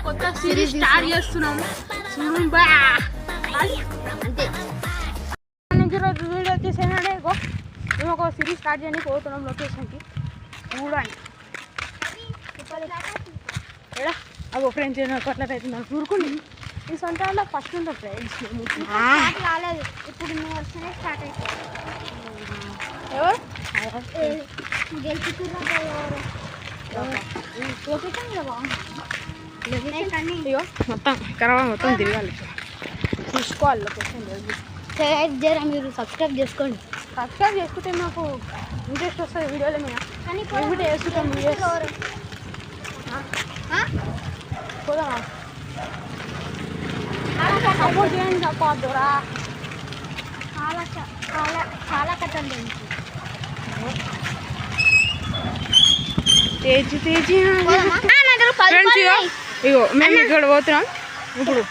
కొత్త series start చేస్తున్నాము. ఈరోజు వీడియో వచ్చేసి ఏంటంటే మేము ఒక సిరీస్ స్టార్ట్ చేయడానికి పోతున్నాం లొకేషన్కి. చూడండి అగో ఫ్రెండ్స్ కొట్లకి అవుతున్నాం చూరుకుని ఈ సొంత వాళ్ళ ఫస్ట్ ఉంటాం ఫ్రెండ్స్. రాలేదు ఇప్పుడు నువ్వు వస్తేనే స్టార్ట్ అవుతాయి. ఎవరు మొత్తం కరవా మొత్తం తిరగాలి చూసుకోవాలి లొకేషన్. జరా మీరు సబ్స్క్రైబ్ చేసుకోండి. సబ్స్క్రైబ్ చేసుకుంటే మాకు ఇంట్రెస్ట్ వస్తుంది వీడియోల మీద. కానీ వేసుకుంటాం పోదామా సపోర్ట్ చేయండి. తప్పరా చాలా చాలా చాలా కట్టండి. తేజీ తేజీ ఇగో మేము ఇక్కడ పోతున్నాం. ఇప్పుడు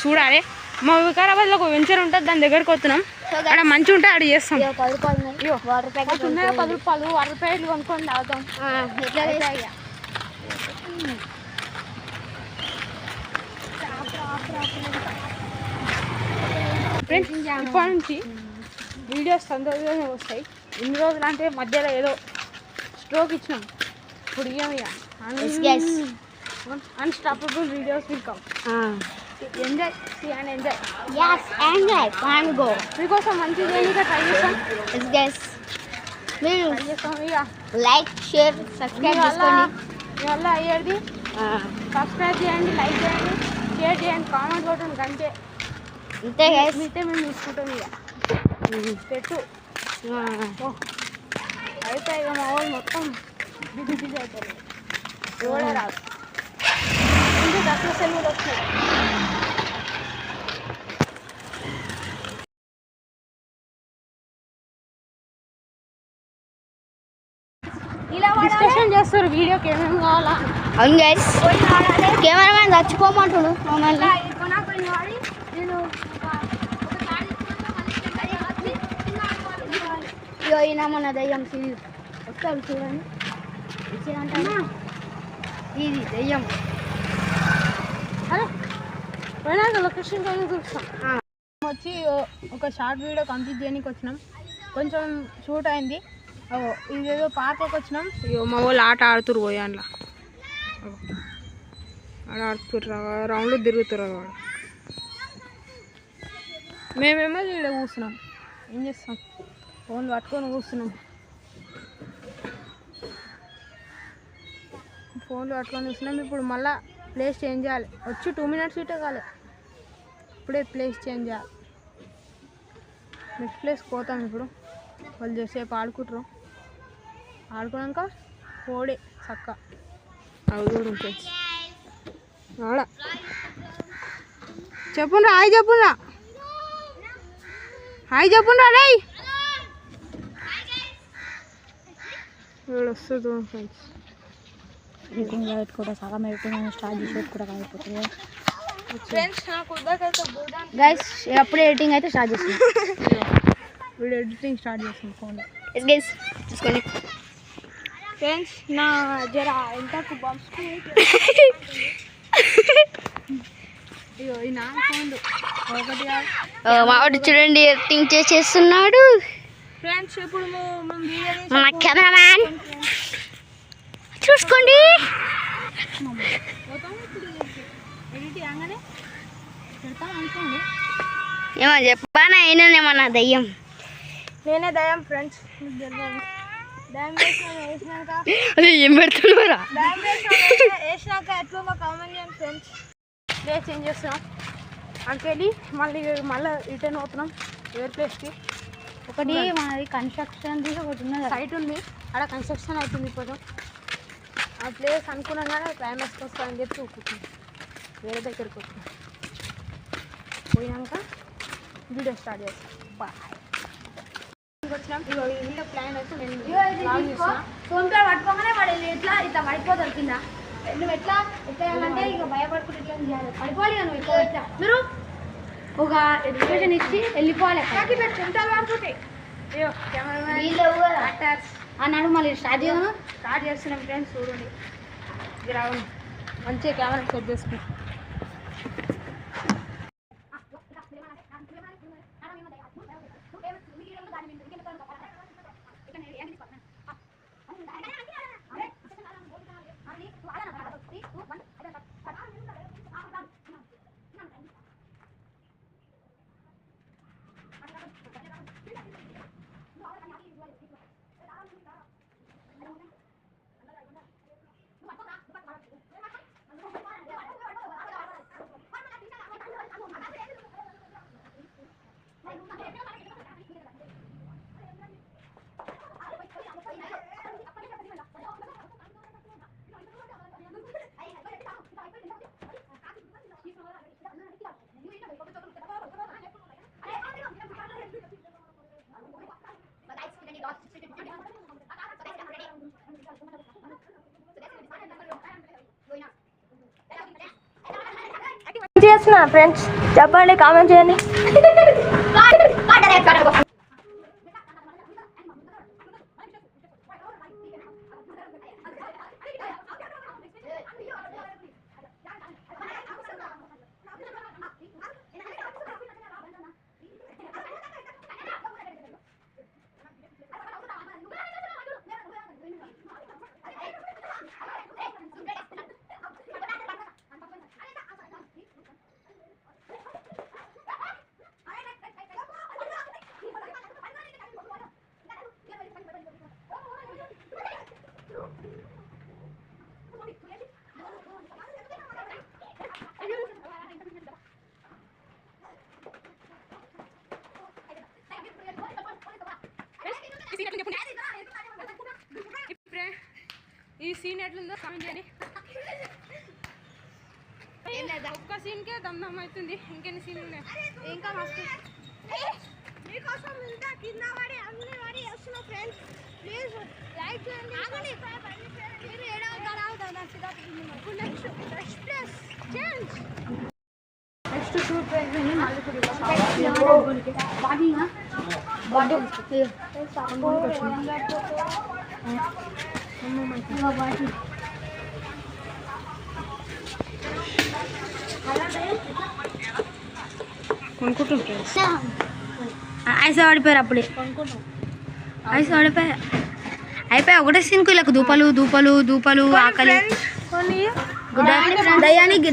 చూడాలి మా వికారాబాద్లో ఒక వెంచర్ ఉంటుంది, దాని దగ్గరకు వస్తున్నాం. అక్కడ మంచి ఉంటే అక్కడ చేస్తాం. 10 రూపాయలు వాటర్ ప్యాకెట్ ఉన్నాయి. 10 రూపాయలు వాటర్ ప్యాకెట్లు కొనుక్కొని తాగుతాం. ఫ్రెండ్స్ ఇప్పటి నుంచి వీడియోస్ తొందరగానే వస్తాయి. ఇన్ని రోజులు అంటే మధ్యలో ఏదో స్ట్రోక్ ఇచ్చినాం. ఇప్పుడు unstoppable videos will come. Enjoy see and enjoy. yes enjoy and go మీకోసం మంచి చేయడానికి ట్రై చేస్తాం. yes guys మీరు ఇక లైక్ షేర్ సబ్స్క్రైబ్ చేసుకోండి. మీ వల్ల అయ్యేది సబ్స్క్రైబ్ చేయండి, లైక్ చేయండి, షేర్ చేయండి, కామెంట్ కొట్టండి. అంతే అంతే గైస్. మీతే మేము చూసుకుంటాం. ఇక పెట్టు అయితే ఇక మా వాళ్ళు మొత్తం బిజీ బిజీ అవుతారు. ఎవడే రాదు ఇంకా దసరా సెలవులు వస్తాయి. డిస్కషన్ చేస్తారు వీడియోకి ఏమేమి కావాలా. అవును గైస్ కెమెరామెన్ చచ్చిపోమంటుడు మమ్మల్ని. ఇగో ఈయన మన దయ్యం సిరీస్ వస్తాడు చూడండి. ఇది దయ్యం పోయినాక లొకేషన్ చూస్తాం. వచ్చి ఒక షార్ట్ వీడియో కంప్లీట్ చేయడానికి వచ్చినాం. కొంచెం షూట్ అయింది. ఇదేదో పార్క్కి వచ్చినాం. మా వాళ్ళు ఆట ఆడుతురు పోయి అందులో ఆడ ఆడుతుర్రు రౌండ్లు తిరుగుతురు. వాడు మేమేమో ఇక్కడ కూర్చున్నాం. ఏం చేస్తాం ఫోన్లు పట్టుకొని కూర్చున్నాం. ఫోన్లు పట్టుకొని కూర్చున్నాం. ఇప్పుడు మళ్ళీ ప్లేస్ చేంజ్ చేయాలి. వచ్చి 2 minutes ఇటే కాలే. ఇప్పుడే ప్లేస్ చేంజ్ చేయాలి. నెక్స్ట్ ప్లేస్ పోతాం. ఇప్పుడు వాళ్ళు చేసేపు ఆడుకుంటారు. ఆడుకున్నాక పోడే చక్క అవి కూడా ఉంటుంది. ఆడ చెప్పుండ్రా హాయ్ చెప్పుండ్రా హాయ్ చెప్పుండ్రా రే వస్తుంది ఫ్రెండ్స్. ఎడిటింగ్ కూడా సగం ఎడిటింగ్ స్టార్ట్ చేసేది కూడా అయిపోతుంది ఫ్రెండ్స్. నాకు గైస్ అప్పుడే ఎడిటింగ్ అయితే స్టార్ట్ చేస్తున్నాం. వీడియో ఎడిటింగ్ స్టార్ట్ చేస్తాం ఫోన్లో. ఎస్ గైస్ చూసుకోండి ఫ్రెండ్స్. నా జర ఎంతకు బాక్స్ మావాడు చూడండి ఎడిటింగ్ చేస్తున్నాడు ఫ్రెండ్స్. ఇప్పుడు మన కెమెరామ్యాన్ చూసుకోండి. ఏమో చెప్పానా అయినానేమన్నా దయ్యం. నేనే దయ్యం ఫ్రెండ్స్. అదే ఏం పెడుతున్నారా వేసినాక ఎట్లా మా కామెంట్ చేయండి ఫ్రెండ్స్. ప్లేస్ చేంజ్ చేస్తున్నాం. అంకెళ్ళి మళ్ళీ రిటర్న్ అవుతున్నాం వేరే ప్లేస్కి. ఒకటి మనది కన్స్ట్రక్షన్ ఒకటి ఉన్నది సైట్ ఉంది. అక్కడ కన్స్ట్రక్షన్ అవుతుంది. ఇప్పుడు ఆ ప్లేస్ అనుకున్నాగానే క్లైమాక్స్కి వస్తామని చెప్పి ఊరుకుంటున్నాం. వేరే దగ్గరికి వస్తున్నాం. పోయినాక వీడియో స్టార్ట్ చేస్తాం. బాయ్ వచ్చినాం. వీడియో ప్లాన్ అయితే నేను ఫోన్పే పట్టుకోగానే వాడు ఎట్లా ఇట్లా పడిపోతారు కింద. నువ్వు ఎట్లా అంటే ఇక భయపడుకుంటే ఎట్లా చేయాలి పడిపోవాలి. నువ్వు ఎట్లా మీరు ఒక ఎడ్యుకేషన్ ఇచ్చి వెళ్ళిపోవాలి. అన్నాడు మళ్ళీ స్టార్ట్ చేస్తున్నాం ఫ్రెండ్స్. చూడండి గ్రౌండ్ మంచిగా కెమెరా సెట్ చేసుకుని చేస్తున్నా ఫ్రెండ్స్, చెప్పండి, కామెంట్ చేయండి. ఈ సీన్ ఎట్లుందో కామెంట్ చేయండి. ఒక్క సీన్కే దమ్దమ్ అవుతుంది, ఇంకెన్ని సీన్లు ఉన్నాయి ఇంకా మస్తు. మీకోసం ఇంకా కింద పడి అన్ని పడి వస్తున్నాం ఫ్రెండ్స్, ప్లీజ్ లైక్ చేయండి. మీరు నెక్స్ట్ షూట్ అయిపోయింది, మళ్ళీ ఐస్ పడిపోయారు అప్పుడే, ఐస్ పడిపోయా అయిపోయా. ఒకటే సీన్కు ఇలా దూపలు దూపలు దూపలు ఆకలి. దయానికి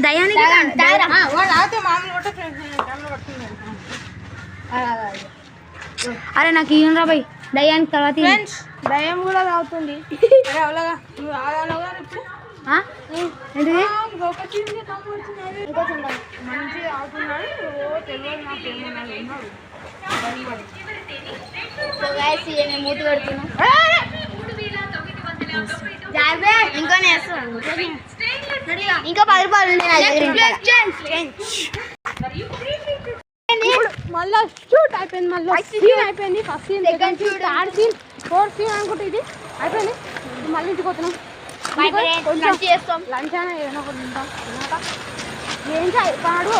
అరే నాకు ఇయ్యం రా భయ్, దయానికి తర్వాత దయ్యం కూడా తాగుతుంది. మూతి పెడుతున్నాం ఇంకా 10 రూపాయలు మళ్ళీ షూట్ అయిపోయింది, మళ్ళీ సీన్ అయిపోయింది. First scene, second scene, third scene, fourth scene అనుకుంటే ఇది అయిపోయింది. మళ్ళీ ఇంటికి పోతున్నాం, లంచ్ అయినా ఏదైనా ఒకటి తింటాం. ఏం పాడు